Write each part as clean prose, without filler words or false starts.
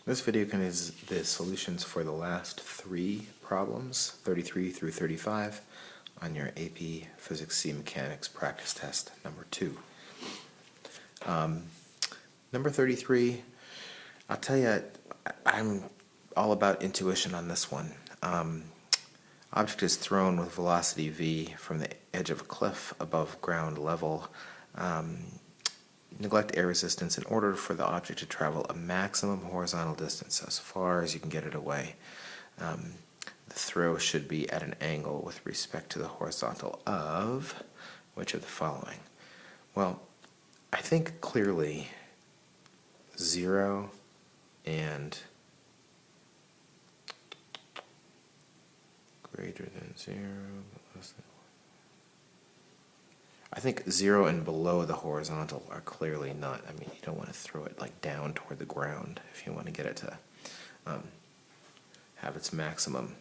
This video contains the solutions for the last 3 problems, 33 through 35, on your AP Physics C Mechanics Practice Test number 2. Number 33, I'll tell you, I'm all about intuition on this one. Object is thrown with velocity v from the edge of a cliff above ground level. Neglect air resistance in order for the object to travel a maximum horizontal distance as far as you can get it away. The throw should be at an angle with respect to the horizontal of which of the following? Well, I think clearly 0 and greater than 0, less than 1. I think 0 and below the horizontal are clearly not. I mean, you don't want to throw it like down toward the ground if you want to get it to have its maximum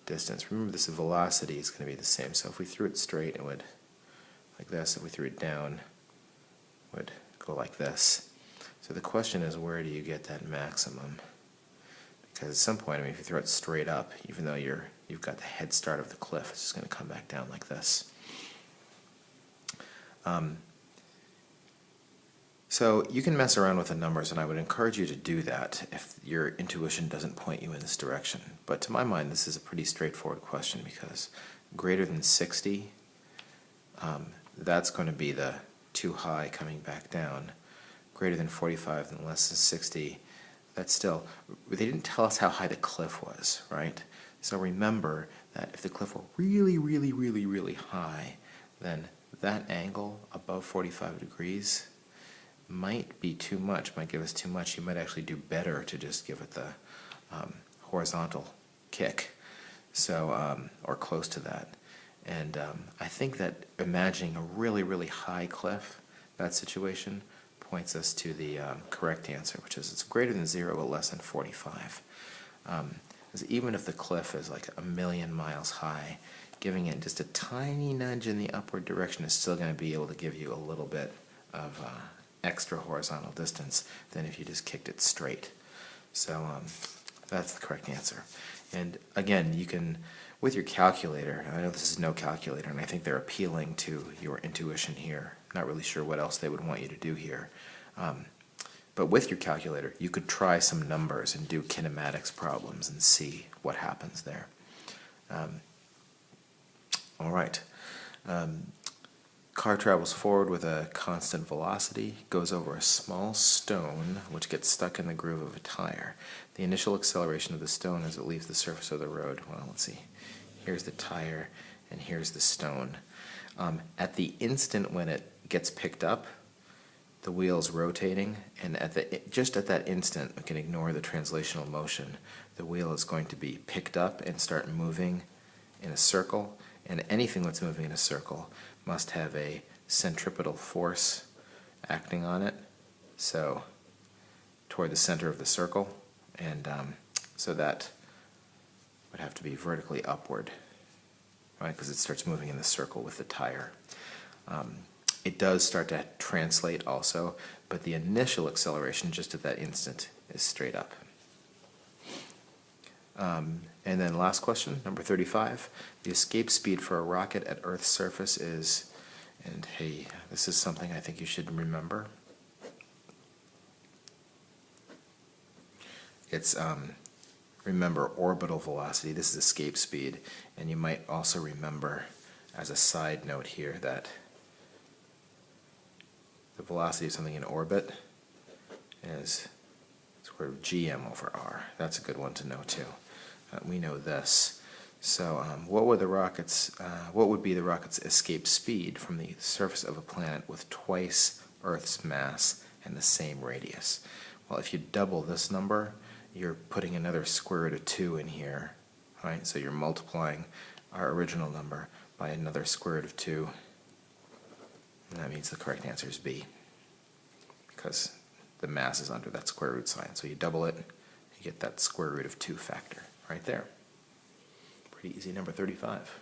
distance. Remember, this velocity is going to be the same. So if we threw it straight, it would like this. If we threw it down, it would go like this. So the question is, where do you get that maximum? Because at some point, I mean, if you throw it straight up, even though you've got the head start of the cliff, it's just going to come back down like this. So you can mess around with the numbers, and I would encourage you to do that if your intuition doesn't point you in this direction. But to my mind, this is a pretty straightforward question, because greater than 60, that's going to be the too high coming back down. Greater than 45 and less than 60, that's still, they didn't tell us how high the cliff was, right? So remember that if the cliff were really, really, really, really high, then that angle above 45 degrees might be too much, might give us too much. You might actually do better to just give it the horizontal kick, so or close to that. And I think that imagining a really, really high cliff, that situation, points us to the correct answer, which is it's greater than 0 but less than 45. Because even if the cliff is like 1,000,000 miles high, giving it just a tiny nudge in the upward direction is still going to be able to give you a little bit of extra horizontal distance than if you just kicked it straight. So that's the correct answer. And again, you can, with your calculator, I know this is no calculator, and I think they're appealing to your intuition here. Not really sure what else they would want you to do here. But with your calculator, you could try some numbers and do kinematics problems and see what happens there. All right. Car travels forward with a constant velocity, goes over a small stone which gets stuck in the groove of a tire. The initial acceleration of the stone as it leaves the surface of the road. Well, let's see. Here's the tire, and here's the stone. At the instant when it gets picked up, the wheel's rotating, and just at that instant, we can ignore the translational motion. The wheel is going to be picked up and start moving in a circle, and anything that's moving in a circle must have a centripetal force acting on it, so toward the center of the circle, and so that would have to be vertically upward, right, because it starts moving in the circle with the tire. It does start to translate also, but the initial acceleration just at that instant is straight up. And then last question, number 35. The escape speed for a rocket at Earth's surface is, and hey, this is something I think you should remember. It's, remember, orbital velocity. This is escape speed. And you might also remember, as a side note here, that the velocity of something in orbit is square root of gm over r. That's a good one to know too. We know this. So what would be the rocket's escape speed from the surface of a planet with twice Earth's mass and the same radius? Well, if you double this number, you're putting another square root of 2 in here, right? So you're multiplying our original number by another square root of 2, and that means the correct answer is B, because the mass is under that square root sign. So you double it, you get that square root of 2 factor right there. Pretty easy, number 35.